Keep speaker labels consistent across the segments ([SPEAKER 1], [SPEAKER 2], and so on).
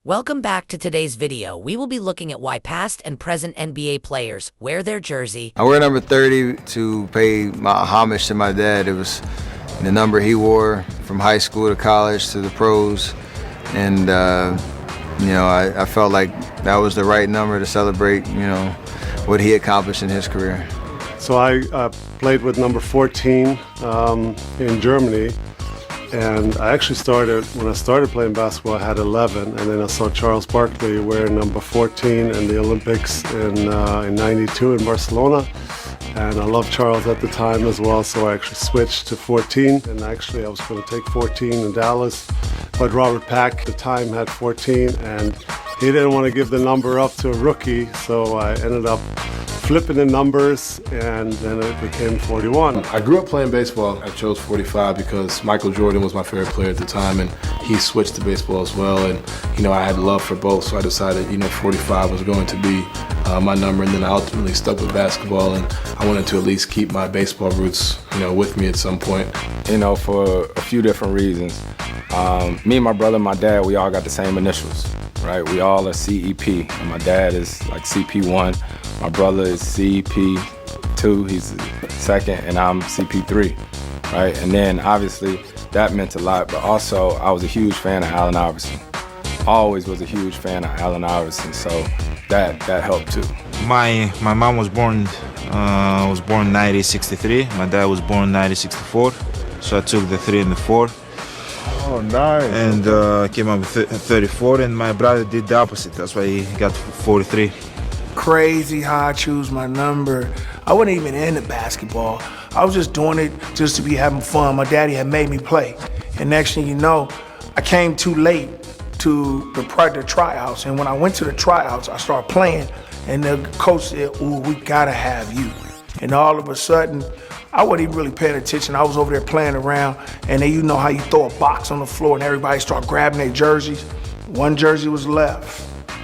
[SPEAKER 1] Welcome back to today's video. We will be looking at why past and present NBA players wear their jersey.
[SPEAKER 2] I wear number 30 to pay my homage to my dad. It was the number he wore from high school to college to the pros. And, I felt like that was the right number to celebrate, what he accomplished in his career.
[SPEAKER 3] So I played with number 14 in Germany. And I actually when I started playing basketball, I had 11, and then I saw Charles Barkley wear number 14 in the Olympics in '92 in Barcelona. And I loved Charles at the time as well, so I actually switched to 14. And actually, I was going to take 14 in Dallas, but Robert Pack at the time had 14, and he didn't want to give the number up to a rookie, so I ended up flipping the numbers, and then it became 41.
[SPEAKER 4] I grew up playing baseball. I chose 45 because Michael Jordan was my favorite player at the time, and he switched to baseball as well. And, I had love for both, so I decided, 45 was going to be my number. And then I ultimately stuck with basketball, and I wanted to at least keep my baseball roots, with me at some point.
[SPEAKER 5] For a few different reasons. Me and my brother and my dad, we all got the same initials, right? We all are CEP. And my dad is like CP1. My brother is CP2, he's second, and I'm CP3, right? And then obviously that meant a lot, but also I was a huge fan of Allen Iverson. Always was a huge fan of Allen Iverson, so that helped too.
[SPEAKER 6] My mom was born 1963. My dad was born 1964, so I took the 3 and the 4.
[SPEAKER 7] Oh, nice.
[SPEAKER 6] And came up with 34, and my brother did the opposite. That's why he got 43.
[SPEAKER 8] Crazy how I choose my number. I wasn't even into basketball. I was just doing it just to be having fun. My daddy had made me play. And next thing you know, I came too late to the tryouts. And when I went to the tryouts, I started playing. And the coach said, "Ooh, we gotta have you." And all of a sudden, I wasn't even really paying attention. I was over there playing around. And then you know how you throw a box on the floor and everybody start grabbing their jerseys. One jersey was left.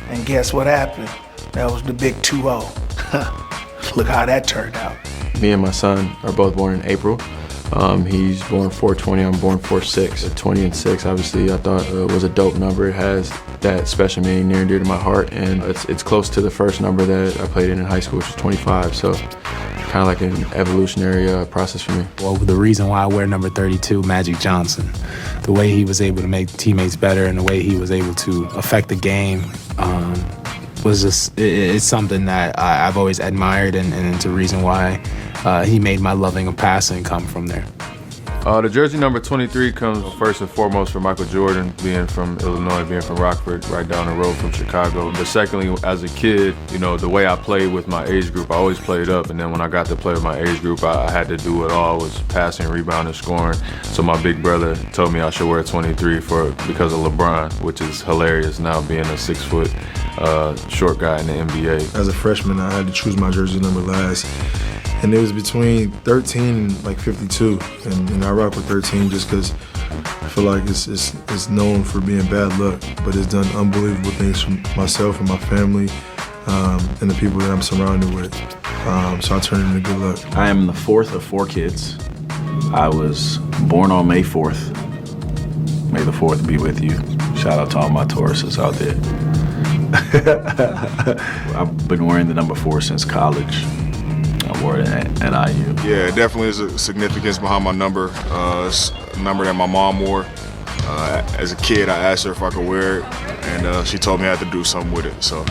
[SPEAKER 8] And guess what happened? That was the big 2-0. Look how that turned out.
[SPEAKER 9] Me and my son are both born in April. He's born 4/20, I'm born 4/6. 20 and 6, obviously, I thought was a dope number. It has that special meaning near and dear to my heart, and it's close to the first number that I played in high school, which was 25. So kind of like an evolutionary process for me.
[SPEAKER 10] Well, the reason why I wear number 32, Magic Johnson, the way he was able to make teammates better and the way he was able to affect the game, it's something that I've always admired, and it's a reason why he made my loving of passing come from there.
[SPEAKER 7] The jersey number 23 comes first and foremost from Michael Jordan, being from Illinois, being from Rockford, right down the road from Chicago. But secondly, as a kid, the way I played with my age group, I always played up. And then when I got to play with my age group, I had to do it all. It was passing, rebounding, scoring. So my big brother told me I should wear 23 because of LeBron, which is hilarious now, being a 6-foot short guy in the NBA.
[SPEAKER 4] As a freshman, I had to choose my jersey number last. And it was between 13 and like 52. And I rock with 13 just because I feel like it's known for being bad luck, but it's done unbelievable things for myself and my family and the people that I'm surrounded with. So I turn it into good luck.
[SPEAKER 11] I am the 4th of 4 kids. I was born on May 4th. May the 4th be with you. Shout out to all my Tauruses out there. I've been wearing the number 4 since college. I wore it at IU.
[SPEAKER 12] Yeah, it definitely is a significance behind my number. It's a number that my mom wore. As a kid, I asked her if I could wear it, and she told me I had to do something with it. So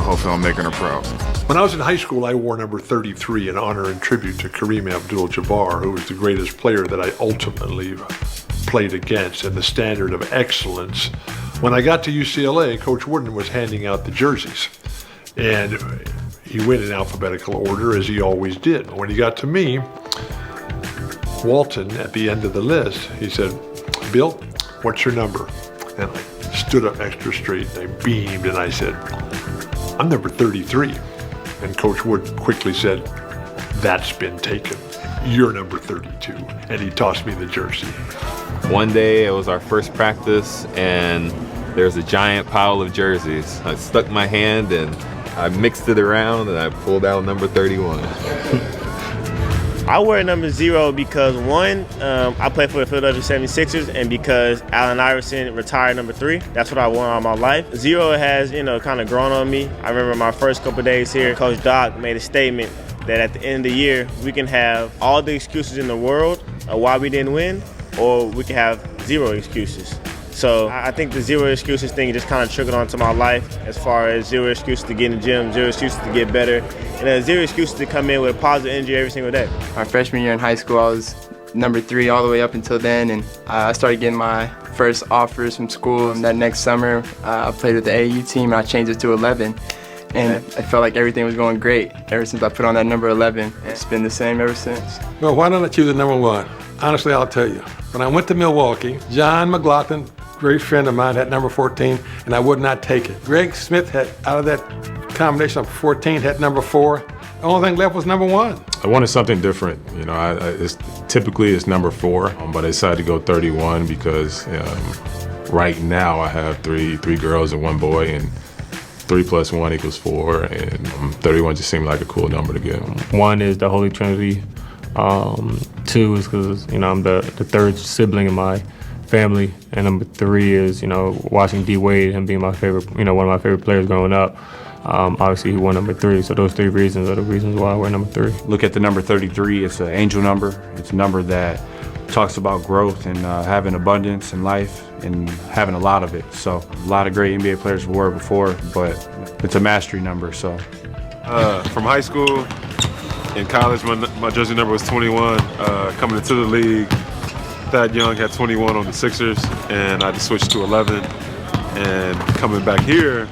[SPEAKER 12] hopefully I'm making her proud.
[SPEAKER 13] When I was in high school, I wore number 33 in honor and tribute to Kareem Abdul-Jabbar, who was the greatest player that I ultimately played against and the standard of excellence. When I got to UCLA, Coach Wooden was handing out the jerseys. And he went in alphabetical order, as he always did. When he got to me, Walton, at the end of the list, he said, "Bill, what's your number?" And I stood up extra straight, and I beamed, and I said, "I'm number 33. And Coach Wood quickly said, "That's been taken. You're number 32. And he tossed me the jersey.
[SPEAKER 14] One day, it was our first practice, and there's a giant pile of jerseys. I stuck my hand, and I mixed it around, and I pulled out number 31.
[SPEAKER 15] I wear number 0 because one, I play for the Philadelphia 76ers, and because Allen Iverson retired number 3. That's what I wore all my life. 0 has, kind of grown on me. I remember my first couple days here, Coach Doc made a statement that at the end of the year, we can have all the excuses in the world of why we didn't win, or we can have 0 excuses. So I think the 0 excuses thing just kind of trickled onto my life, as far as 0 excuses to get in the gym, 0 excuses to get better, and 0 excuses to come in with a positive energy every single day.
[SPEAKER 16] My freshman year in high school, I was number 3 all the way up until then, and I started getting my first offers from school. And that next summer, I played with the AAU team, and I changed it to 11. And I felt like everything was going great ever since I put on that number 11. It's been the same ever since.
[SPEAKER 17] Well, why don't I choose the number 1? Honestly, I'll tell you. When I went to Milwaukee, John McLaughlin, great friend of mine, had number 14, and I would not take it. Greg Smith had, out of that combination of 14, had number 4. The only thing left was number 1.
[SPEAKER 18] I wanted something different. Typically it's number 4, but I decided to go 31 because right now I have three girls and 1 boy, and 3 + 1 = 4, and 31 just seemed like a cool number to get.
[SPEAKER 19] 1 is the Holy Trinity. 2 is because I'm the 3rd sibling in my family, and number 3 is watching D Wade, him being my favorite, one of my favorite players growing up. Obviously he won number 3, so those 3 reasons are the reasons why I wear number 3.
[SPEAKER 20] Look at the number 33. It's an angel number. It's a number that talks about growth and having abundance in life and having a lot of it. So a lot of great NBA players wore it before, but it's a mastery number. So
[SPEAKER 21] from high school, in college, my jersey number was 21. Coming into the league, Thad Young had 21 on the Sixers, and I just switched to 11. And coming back here,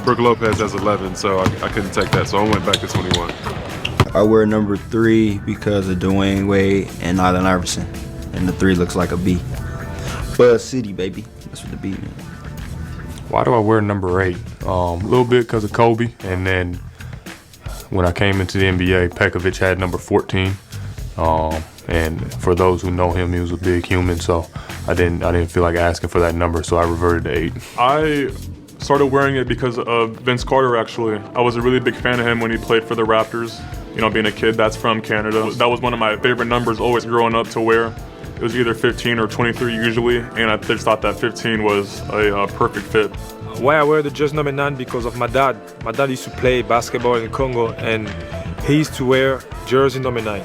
[SPEAKER 21] Brook Lopez has 11, so I couldn't take that, so I went back to 21.
[SPEAKER 22] I wear number 3 because of Dwayne Wade and Allen Iverson, and the 3 looks like a B. Buzz City, baby. That's what the B means.
[SPEAKER 23] Why do I wear number 8? A little bit because of Kobe, and then when I came into the NBA, Pekovic had number 14. And for those who know him, he was a big human, so I didn't feel like asking for that number, so I reverted to 8.
[SPEAKER 24] I started wearing it because of Vince Carter, actually. I was a really big fan of him when he played for the Raptors. Being a kid that's from Canada. That was one of my favorite numbers always growing up to wear. It was either 15 or 23 usually, and I just thought that 15 was a perfect fit.
[SPEAKER 25] Why I wear the jersey number 9? Because of my dad. My dad used to play basketball in Congo, and he used to wear jersey number 9.